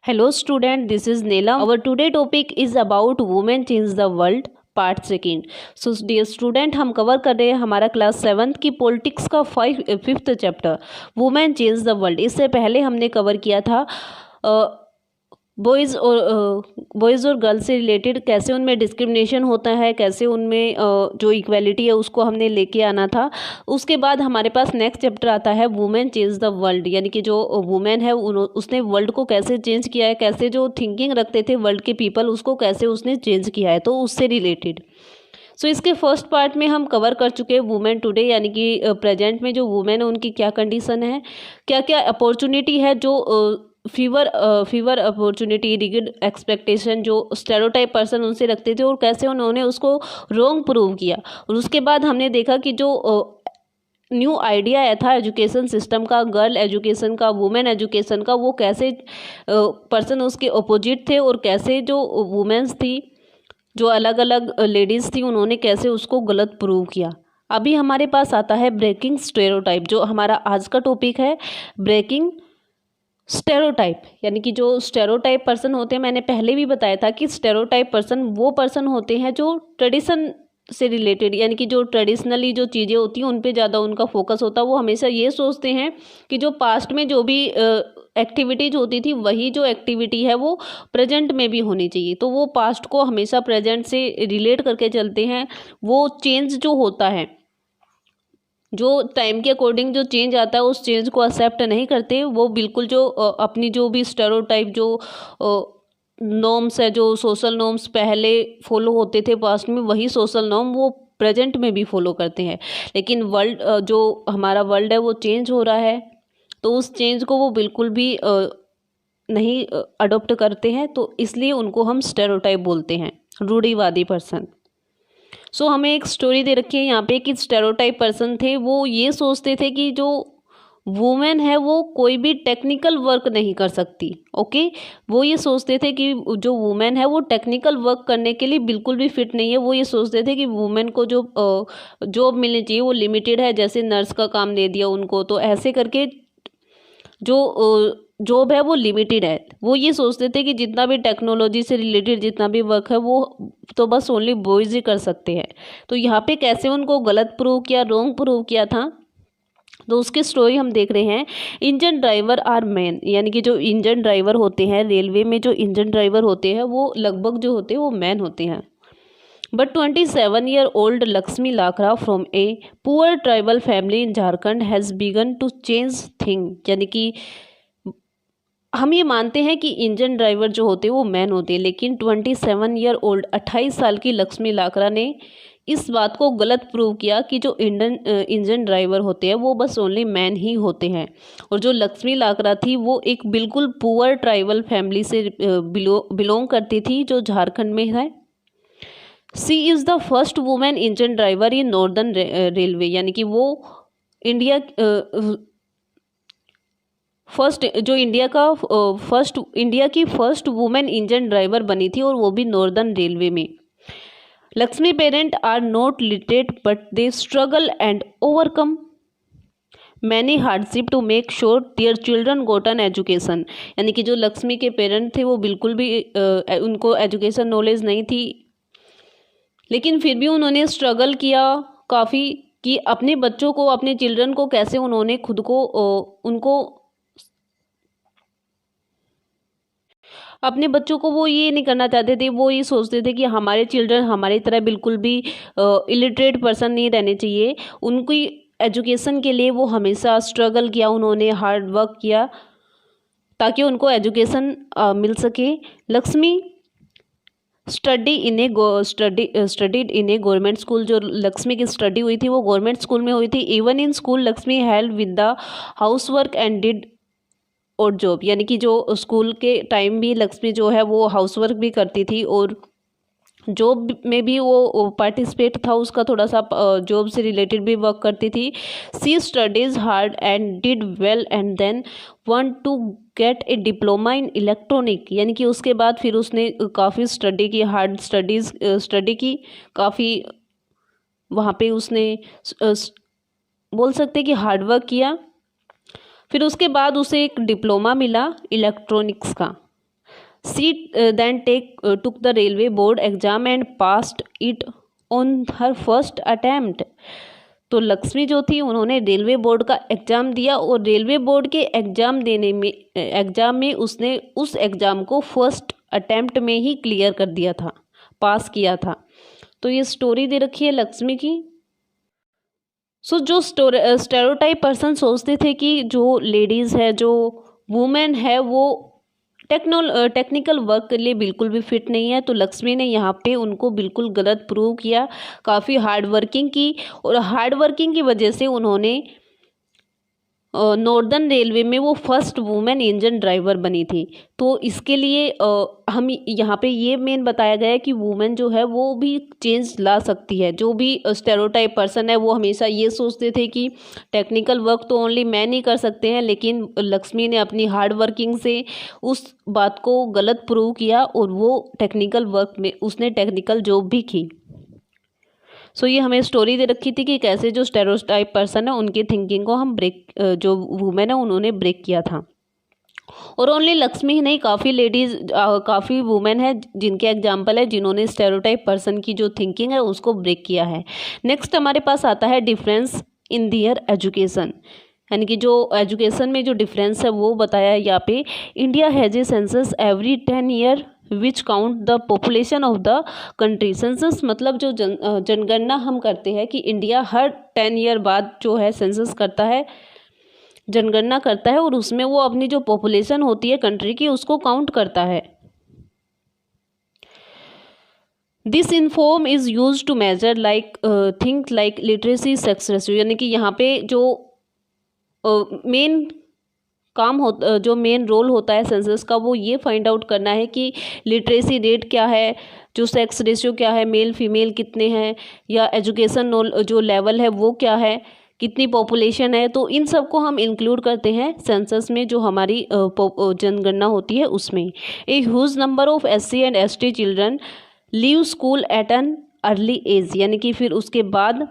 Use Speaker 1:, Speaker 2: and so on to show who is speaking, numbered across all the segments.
Speaker 1: Hello student, this is Neelam. Our today topic is about women change the world part second. So dear student, हम cover कर रहे हैं हमारा class 7th की politics का 5th chapter women change the world. इससे पहले हमने कवर किया था बॉयज़ और गर्ल्स से रिलेटेड, कैसे उनमें डिस्क्रिमिनेशन होता है, कैसे उनमें जो इक्वालिटी है उसको हमने लेके आना था. उसके बाद हमारे पास नेक्स्ट चैप्टर आता है वुमेन चेंज द वर्ल्ड, यानी कि जो वुमेन है उसने वर्ल्ड को कैसे चेंज किया है, कैसे जो थिंकिंग रखते थे वर्ल्ड के पीपल उसको कैसे उसने चेंज किया है, तो उससे रिलेटेड. सो इसके फर्स्ट पार्ट में हम कवर कर चुके हैं वुमेन टुडे, यानी कि प्रेजेंट में जो वुमेन है उनकी क्या कंडीशन है, क्या क्या अपॉर्चुनिटी है, जो फीवर अपॉर्चुनिटी, रिगिड एक्सपेक्टेशन जो स्टेरियोटाइप पर्सन उनसे रखते थे और कैसे उन्होंने उसको रॉन्ग प्रूव किया. और उसके बाद हमने देखा कि जो न्यू आइडिया आया था एजुकेशन सिस्टम का, गर्ल एजुकेशन का, वुमेन एजुकेशन का, वो कैसे पर्सन उसके अपोजिट थे और कैसे जो वुमेन्स थी, जो अलग अलग लेडीज़ थी, उन्होंने कैसे उसको गलत प्रूव किया. अभी हमारे पास आता है ब्रेकिंग स्टेरियोटाइप, जो हमारा आज का टॉपिक है ब्रेकिंग स्टेरियोटाइप. यानी कि जो स्टेरियोटाइप पर्सन होते हैं, मैंने पहले भी बताया था कि स्टेरियोटाइप पर्सन वो पर्सन होते हैं जो ट्रेडिशन से रिलेटेड, यानी कि जो ट्रेडिशनली जो चीज़ें होती हैं उन पे ज़्यादा उनका फोकस होता है. वो हमेशा ये सोचते हैं कि जो पास्ट में जो भी एक्टिविटीज होती थी वही जो एक्टिविटी है वो प्रेजेंट में भी होनी चाहिए. तो वो पास्ट को हमेशा प्रेजेंट से रिलेट करके चलते हैं. वो चेंज जो होता है, जो टाइम के अकॉर्डिंग जो चेंज आता है उस चेंज को एक्सेप्ट नहीं करते. वो बिल्कुल जो अपनी जो भी स्टेरियोटाइप जो नॉर्म्स है, जो सोशल नॉर्म्स पहले फॉलो होते थे पास्ट में, वही सोशल नॉर्म वो प्रेजेंट में भी फॉलो करते हैं. लेकिन वर्ल्ड जो हमारा वर्ल्ड है वो चेंज हो रहा है, तो उस चेंज को वो बिल्कुल भी नहीं अडोप्ट करते हैं. तो इसलिए उनको हम स्टेरियोटाइप बोलते हैं, रूढ़िवादी पर्सन. सो हमें एक स्टोरी दे रखी है यहाँ पे कि स्टेरियोटाइप पर्सन थे, वो ये सोचते थे कि जो वुमेन है वो कोई भी टेक्निकल वर्क नहीं कर सकती. ओके, वो ये सोचते थे कि जो वुमेन है वो टेक्निकल वर्क करने के लिए बिल्कुल भी फिट नहीं है. वो ये सोचते थे कि वुमेन को जो जॉब मिलनी चाहिए वो लिमिटेड है, जैसे नर्स का काम दे दिया उनको, तो ऐसे करके जो जॉब है वो लिमिटेड है. वो ये सोचते थे कि जितना भी टेक्नोलॉजी से रिलेटेड जितना भी वर्क है वो तो बस ओनली बॉयज़ ही कर सकते हैं. तो यहाँ पे कैसे उनको गलत प्रूव किया, रॉन्ग प्रूव किया था, तो उसकी स्टोरी हम देख रहे हैं. इंजन ड्राइवर आर मैन, यानी कि जो इंजन ड्राइवर होते हैं रेलवे में, जो इंजन ड्राइवर होते हैं वो लगभग जो होते हैं वो मैन होते हैं. But 27-year-old Lakshmi Lakra from a poor tribal family in Jharkhand has begun to change thing. यानी कि हम ये मानते हैं कि इंजन ड्राइवर जो होते हैं वो मैन होते हैं, लेकिन 27-year-old 28 साल की लक्ष्मी लाकरा ने इस बात को गलत प्रूव किया कि जो इंजन ड्राइवर होते हैं वो बस ओनली मैन ही होते हैं. और जो लक्ष्मी लाकरा थी वो एक बिल्कुल पुअर ट्राइबल फैमिली से बिलोंग करती थी, जो झारखंड में है. She is the first women engine driver in northern railway, यानी कि वो इंडिया फर्स्ट जो इंडिया की फर्स्ट वुमेन इंजन ड्राइवर बनी थी, और वो भी नॉर्दर्न रेलवे में. Lakshmi parent are not literate but they struggle and overcome many hardship to make sure their children got an education. यानी कि जो लक्ष्मी के पेरेंट थे वो बिल्कुल भी उनको एजुकेशन नॉलेज नहीं थी, लेकिन फिर भी उन्होंने स्ट्रगल किया काफ़ी कि अपने बच्चों को, अपने चिल्ड्रन को कैसे उन्होंने खुद को उनको अपने बच्चों को वो ये नहीं करना चाहते थे. वो ये सोचते थे कि हमारे चिल्ड्रन हमारी तरह बिल्कुल भी इलिटरेट पर्सन नहीं रहने चाहिए. उनकी एजुकेशन के लिए वो हमेशा स्ट्रगल किया, उन्होंने हार्ड वर्क किया ताकि उनको एजुकेशन मिल सके. Lakshmi studied in A government school. जो लक्ष्मी की स्टडी हुई थी वो गवर्नमेंट स्कूल में हुई थी. Even in school Lakshmi help with the house work and did और जॉब. यानी कि जो स्कूल के टाइम भी लक्ष्मी जो है वो हाउस वर्क भी करती थी और जॉब में भी वो पार्टिसिपेट था उसका, थोड़ा सा जॉब से रिलेटेड भी वर्क करती थी. She studies hard and did well and then want to get a diploma in electronic. यानी कि उसके बाद फिर उसने काफ़ी स्टडी की, हार्ड स्टडी की काफ़ी, वहाँ पे उसने बोल सकते कि हार्ड वर्क किया. फिर उसके बाद उसे एक डिप्लोमा मिला इलेक्ट्रॉनिक्स का. She then took the railway board exam and passed it on her first attempt। तो लक्ष्मी जो थी उन्होंने रेलवे बोर्ड का एग्ज़ाम दिया और रेलवे बोर्ड के एग्ज़ाम में उसने उस एग्ज़ाम को फर्स्ट अटेम्प्ट में ही क्लियर कर दिया था, पास किया था। तो ये स्टोरी दे रखी है लक्ष्मी की। जो स्टेरियोटाइप पर्सन सोचते थे कि जो लेडीज़ है, जो वुमेन है, वो टेक्निकल वर्क के लिए बिल्कुल भी फिट नहीं है, तो लक्ष्मी ने यहाँ पे उनको बिल्कुल गलत प्रूव किया। काफ़ी हार्ड वर्किंग की और हार्ड वर्किंग की वजह से उन्होंने नॉर्दर्न रेलवे में वो फर्स्ट वुमेन इंजन ड्राइवर बनी थी। तो इसके लिए हम यहाँ पे ये मेन बताया गया है कि वुमेन जो है वो भी चेंज ला सकती है। जो भी स्टेरियोटाइप पर्सन है वो हमेशा ये सोचते थे कि टेक्निकल वर्क तो ओनली मैन ही कर सकते हैं, लेकिन लक्ष्मी ने अपनी हार्ड वर्किंग से उस बात को गलत प्रूव किया और वो टेक्निकल वर्क में उसने टेक्निकल जॉब भी की। ये हमें स्टोरी दे रखी थी कि कैसे जो स्टेरियोटाइप पर्सन है उनकी थिंकिंग को हम जो वुमेन है उन्होंने ब्रेक किया था। और ओनली लक्ष्मी ही नहीं, काफ़ी लेडीज़, काफ़ी वुमेन है जिनके एग्जाम्पल है जिन्होंने स्टेरियोटाइप पर्सन की जो थिंकिंग है उसको ब्रेक किया है। नेक्स्ट हमारे पास आता है डिफरेंस इन दियर एजुकेशन, यानी कि जो एजुकेशन में जो डिफरेंस है वो बताया है यहाँ पे। India has a census every 10 year which count the population of the country. Census मतलब जो जनगणना हम करते हैं कि इंडिया हर 10 ईयर बाद जो है सेंसस करता है, जनगणना करता है, और उसमें वो अपनी जो पॉपुलेशन होती है कंट्री की उसको काउंट करता है। This inform is use to measure like things like literacy, sex ratio, यानी कि यहाँ पे जो मेन जो मेन रोल होता है सेंसस का वो ये फाइंड आउट करना है कि लिटरेसी रेट क्या है, जो सेक्स रेशियो क्या है, मेल फीमेल कितने हैं, या एजुकेशन जो लेवल है वो क्या है, कितनी पॉपुलेशन है। तो इन सब को हम इंक्लूड करते हैं सेंसस में, जो हमारी जनगणना होती है उसमें। A huge number of SC and ST children leave school at an early age, यानी कि फिर उसके बाद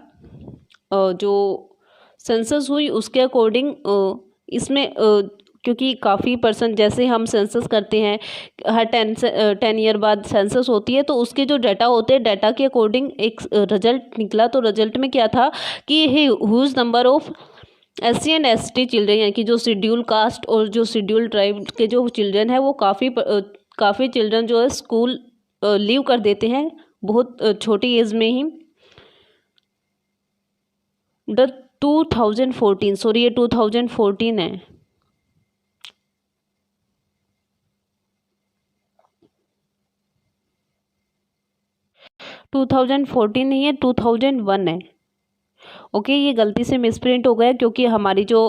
Speaker 1: जो सेंसस हुई उसके अकॉर्डिंग इसमें क्योंकि काफ़ी पर्सन, जैसे हम सेंसस करते हैं हर 10 ईयर बाद सेंसस होती है, तो उसके जो डाटा होते हैं डाटा के अकॉर्डिंग एक रिजल्ट निकला। तो रिजल्ट में क्या था कि huge number of SC and ST children, यानी कि जो शेड्यूल कास्ट और जो शेड्यूल ट्राइब के जो चिल्ड्रन है वो काफ़ी चिल्ड्रन जो है स्कूल लीव कर देते हैं बहुत छोटी एज में ही। 2014, सॉरी ये 2014 है। टू 2014 नहीं है, 2001 है। ओके, ये गलती से मिसप्रिंट हो गया क्योंकि हमारी जो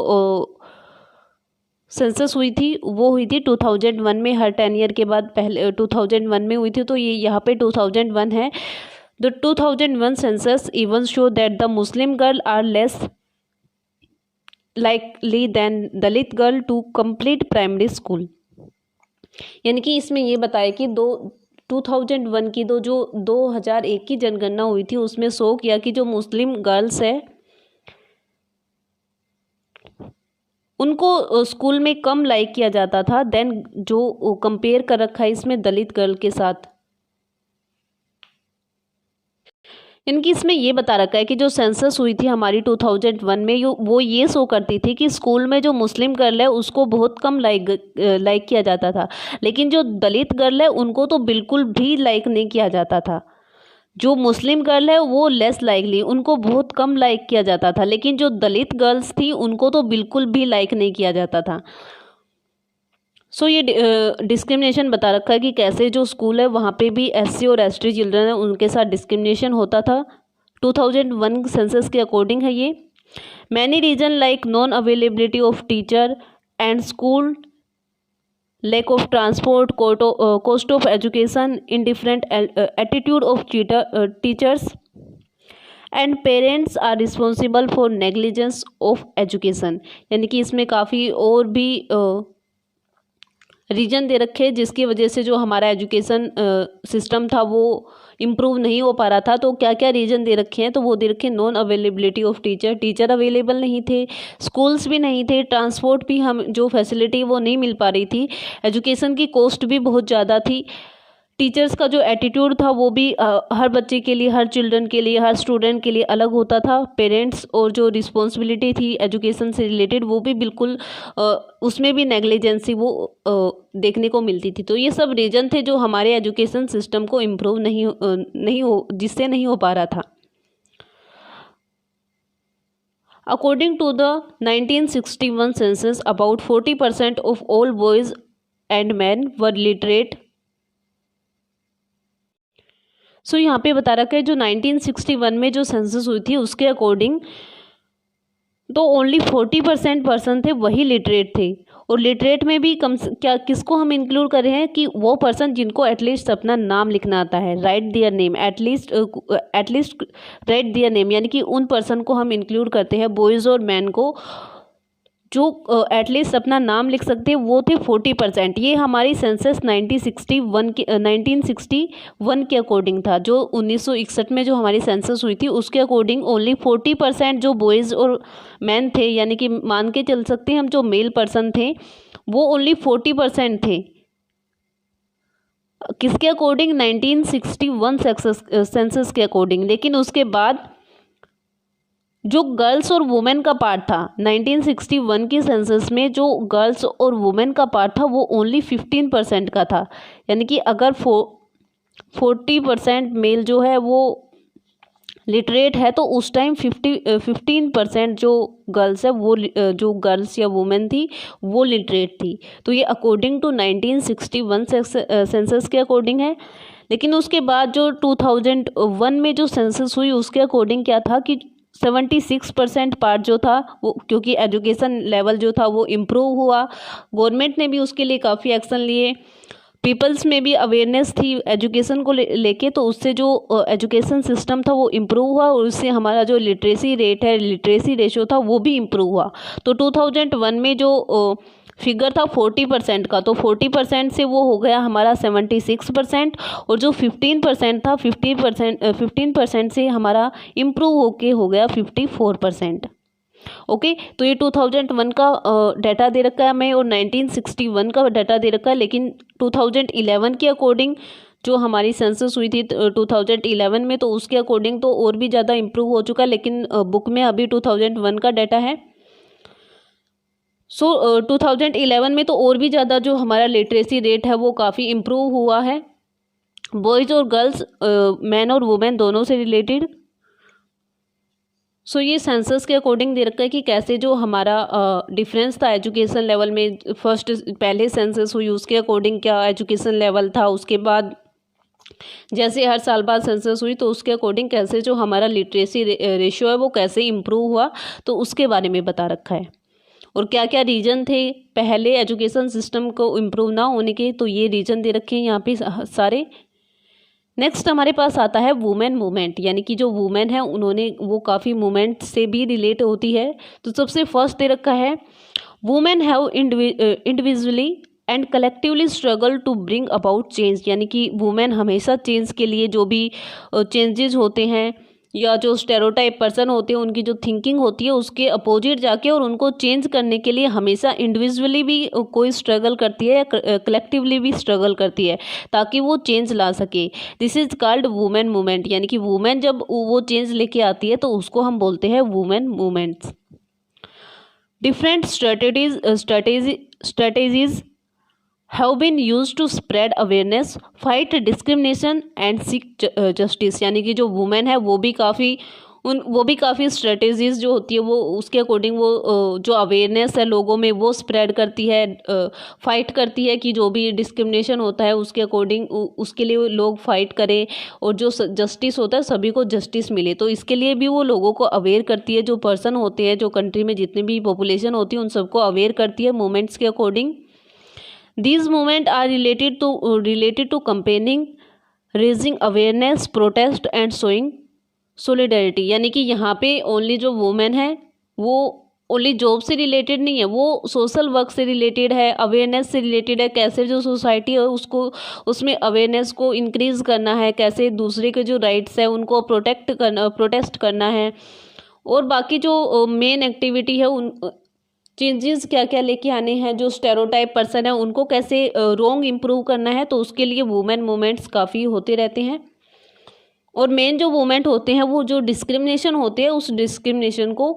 Speaker 1: सेंसस हुई थी वो हुई थी 2001 में, हर 10 ईयर के बाद पहले 2001 में हुई थी, तो ये यहाँ पे 2001 है। The 2001 census even show that the Muslim girl are less likely than Dalit girl to complete primary school, यानी कि इसमें ये बताया कि 2001 की 2001 की जनगणना हुई थी उसमें शो किया कि जो मुस्लिम गर्ल्स है उनको स्कूल में कम लाइक किया जाता था देन जो कंपेयर कर रखा है इसमें दलित गर्ल के साथ। इनकी इसमें ये बता रखा है कि जो सेंसस हुई थी हमारी 2001 में वो ये शो करती थी कि स्कूल में जो मुस्लिम गर्ल है उसको बहुत कम लाइक किया जाता था, लेकिन जो दलित गर्ल है उनको तो बिल्कुल भी लाइक नहीं किया जाता था। जो मुस्लिम गर्ल है वो लेस लाइकली, उनको बहुत कम लाइक किया जाता था, लेकिन जो दलित गर्ल्स थी उनको तो बिल्कुल भी लाइक नहीं किया जाता था। ये डिस्क्रिमिनेशन बता रखा है कि कैसे जो स्कूल है वहाँ पे भी SC और ST चिल्ड्रन है उनके साथ डिस्क्रिमिनेशन होता था। 2001 सेंसस के अकॉर्डिंग है ये। Many reason like non availability of teacher and school, lack of transport, cost of education, indifferent attitude of teachers and parents are responsible for negligence of education, यानी कि इसमें काफ़ी और भी रीजन दे रखे हैं जिसकी वजह से जो हमारा एजुकेशन सिस्टम था वो इम्प्रूव नहीं हो पा रहा था। तो क्या क्या रीजन दे रखे हैं, तो वो दे रखे हैं non availability of teacher, teacher available नहीं थे, स्कूल्स भी नहीं थे, ट्रांसपोर्ट भी हम जो फैसिलिटी वो नहीं मिल पा रही थी, एजुकेशन की कॉस्ट भी बहुत ज़्यादा थी, टीचर्स का जो एटीट्यूड था वो भी हर बच्चे के लिए, हर चिल्ड्रन के लिए, हर स्टूडेंट के लिए अलग होता था, पेरेंट्स और जो रिस्पॉन्सिबिलिटी थी एजुकेशन से रिलेटेड वो भी बिल्कुल उसमें भी नेग्लिजेंसी वो देखने को मिलती थी। तो ये सब रीजन थे जो हमारे एजुकेशन सिस्टम को इम्प्रूव जिससे नहीं हो पा रहा था। According to the 1961 census about 40% of all boys and man were literate. So यहाँ पे बता रखा है जो 1961 में जो सेंसस हुई थी उसके अकॉर्डिंग तो ओनली 40% पर्सन थे वही लिटरेट थे। और लिटरेट में भी किसको हम इंक्लूड कर रहे हैं कि वो पर्सन जिनको एटलीस्ट अपना नाम लिखना आता है, राइट दियर नेम, एटलीस्ट राइट दियर नेम, यानी कि उन पर्सन को हम इंक्लूड करते हैं, बॉयज़ और मैन को, जो एटलीस्ट अपना नाम लिख सकते हैं, वो थे 40%। ये हमारी सेंसस 1961 के अकॉर्डिंग था। जो 1961 में जो हमारी सेंसस हुई थी उसके अकॉर्डिंग ओनली 40% जो बॉयज़ और मैन थे, यानी कि मान के चल सकते हैं हम जो मेल पर्सन थे वो ओनली 40% थे। किसके अकॉर्डिंग? 1961 सेंसस के अकॉर्डिंग। लेकिन उसके बाद जो गर्ल्स और वुमेन का पार्ट था 1961 की सेंसस में, जो गर्ल्स और वुमेन का पार्ट था वो ओनली 15% का था। यानी कि अगर 40% मेल जो है वो लिटरेट है तो उस टाइम 15% जो गर्ल्स है वो जो गर्ल्स या वुमेन थी वो लिटरेट थी। तो ये अकॉर्डिंग टू 1961 सेंसस के अकॉर्डिंग है। लेकिन उसके बाद जो 2001 में जो सेंसस हुई उसके अकॉर्डिंग क्या था कि 76% पार्ट जो था वो, क्योंकि एजुकेशन लेवल जो था वो इम्प्रूव हुआ, गवर्नमेंट ने भी उसके लिए काफ़ी एक्शन लिए, पीपल्स में भी अवेयरनेस थी एजुकेशन को लेके, तो उससे जो एजुकेशन सिस्टम था वो इम्प्रूव हुआ और उससे हमारा जो लिटरेसी रेट है, लिटरेसी रेशो था वो भी इम्प्रूव हुआ। तो 2001 में जो फिगर था 40% का, तो 40% से वो हो गया हमारा 76%, और जो 15% था 15% से हमारा इम्प्रूव होके हो गया 54%। ओके, तो ये 2001 का डाटा दे रखा है हमें और 1961 का डाटा दे रखा है। लेकिन 2011 के अकॉर्डिंग जो हमारी सेंसस हुई थी 2011 में, तो उसके अकॉर्डिंग तो और भी ज़्यादा इम्प्रूव हो चुका है, लेकिन बुक में अभी 2001 का डाटा है। 2011 में तो और भी ज़्यादा जो हमारा लिटरेसी रेट है वो काफ़ी इम्प्रूव हुआ है, बॉयज़ और गर्ल्स, मैन और वुमेन दोनों से रिलेटेड। ये सेंसस के अकॉर्डिंग दे रखा है कि कैसे जो हमारा डिफरेंस था एजुकेशन लेवल में, पहले सेंसस हुई उसके अकॉर्डिंग क्या एजुकेशन लेवल था, उसके बाद जैसे हर साल बाद सेंसस हुई तो उसके अकॉर्डिंग कैसे जो हमारा लिटरेसी रेशियो है वो कैसे इम्प्रूव हुआ, तो उसके बारे में बता रखा है। और क्या क्या रीजन थे पहले एजुकेशन सिस्टम को इम्प्रूव ना होने के, तो ये रीजन दे रखे हैं यहाँ पे सारे। नेक्स्ट हमारे पास आता है वुमेन मूवमेंट, यानी कि जो वुमेन है उन्होंने वो काफ़ी मूवमेंट से भी रिलेट होती है। तो सबसे फर्स्ट दे रखा है women have individually and collectively struggle to bring about change, यानी कि वुमेन हमेशा चेंज के लिए जो भी चेंजेस होते हैं या जो स्टेरियोटाइप पर्सन होते हैं उनकी जो थिंकिंग होती है उसके अपोजिट जाके और उनको चेंज करने के लिए हमेशा इंडिविजुअली भी कोई स्ट्रगल करती है या कलेक्टिवली भी स्ट्रगल करती है ताकि वो चेंज ला सके। This is called women movement, यानी कि वुमेन जब वो चेंज लेके आती है तो उसको हम बोलते हैं women movements. Different strategies have been used to spread awareness, fight discrimination and seek justice, यानी कि जो वुमेन है वो भी काफ़ी स्ट्रेटेजीज जो होती है वो उसके अकॉर्डिंग वो जो अवेयरनेस है लोगों में वो स्प्रेड करती है, फाइट करती है कि जो भी डिस्क्रिमिनेशन होता है उसके अकॉर्डिंग उसके लिए लोग फाइट करें और जो जस्टिस होता है सभी को जस्टिस मिले। तो इसके लिए भी वो लोगों को अवेयर करती है, जो पर्सन होते हैं जो कंट्री में जितनी भी पॉपुलेशन होती है उन सबको अवेयर करती है मूवमेंट्स के according. These movements are related to campaigning, raising awareness, protest and showing solidarity, यानी कि यहाँ पे ओनली जो वुमेन है वो ओनली जॉब से रिलेटेड नहीं है, वो सोशल वर्क से रिलेटेड है, अवेयरनेस से रिलेटेड है, कैसे जो सोसाइटी है उसको उसमें अवेयरनेस को इंक्रीज़ करना है, कैसे दूसरे के जो राइट्स है उनको प्रोटेस्ट करना है, और बाकी जो मेन एक्टिविटी है उन चेंजेस क्या क्या लेके आने हैं, जो स्टेरियोटाइप पर्सन है उनको कैसे रोंग इम्प्रूव करना है, तो उसके लिए वुमेन मूवमेंट्स काफ़ी होते रहते हैं। और मेन जो मूवमेंट होते हैं वो जो डिस्क्रिमिनेशन होते हैं उस डिस्क्रिमिनेशन को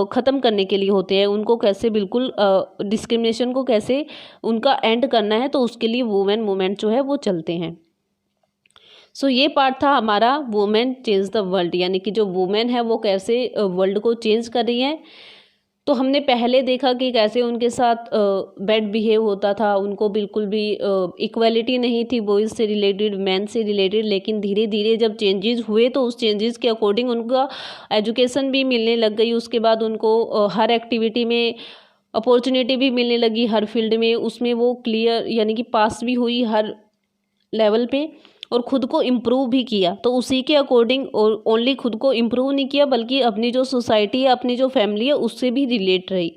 Speaker 1: ख़त्म करने के लिए होते हैं, उनको कैसे बिल्कुल डिस्क्रिमिनेशन को कैसे उनका एंड करना है, तो उसके लिए वुमेन मूवमेंट जो है वो चलते हैं। सो ये पार्ट था हमारा वुमेन चेंज द वर्ल्ड, यानी कि जो वुमेन है वो कैसे वर्ल्ड को चेंज कर रही है। तो हमने पहले देखा कि कैसे उनके साथ बैड बिहेव होता था, उनको बिल्कुल भी इक्वालिटी नहीं थी बॉयज़ से रिलेटेड, मैन से रिलेटेड, लेकिन धीरे धीरे जब चेंजेस हुए तो उस चेंजेस के अकॉर्डिंग उनका एजुकेशन भी मिलने लग गई, उसके बाद उनको हर एक्टिविटी में अपॉर्चुनिटी भी मिलने लगी, हर फील्ड में उसमें वो क्लियर यानी कि पास भी हुई हर लेवल पे, और ख़ुद को इम्प्रूव भी किया। तो उसी के अकॉर्डिंग और ओनली खुद को इम्प्रूव नहीं किया बल्कि अपनी जो सोसाइटी है, अपनी जो फैमिली है उससे भी रिलेट रही।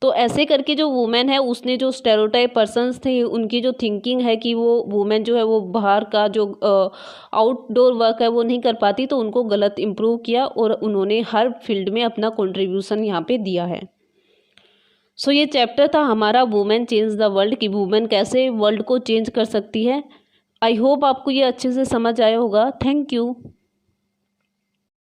Speaker 1: तो ऐसे करके जो वुमेन है उसने जो स्टेरियोटाइप पर्सन्स थे उनकी जो थिंकिंग है कि वो वुमेन जो है वो बाहर का जो आउटडोर वर्क है वो नहीं कर पाती, तो उनको गलत इम्प्रूव किया और उन्होंने हर फील्ड में अपना कॉन्ट्रीब्यूशन यहाँ पे दिया है। सो ये चैप्टर था हमारा वुमेन चेंज द वर्ल्ड, कि वुमेन कैसे वर्ल्ड को चेंज कर सकती है। आई होप आपको ये अच्छे से समझ आया होगा। Thank you.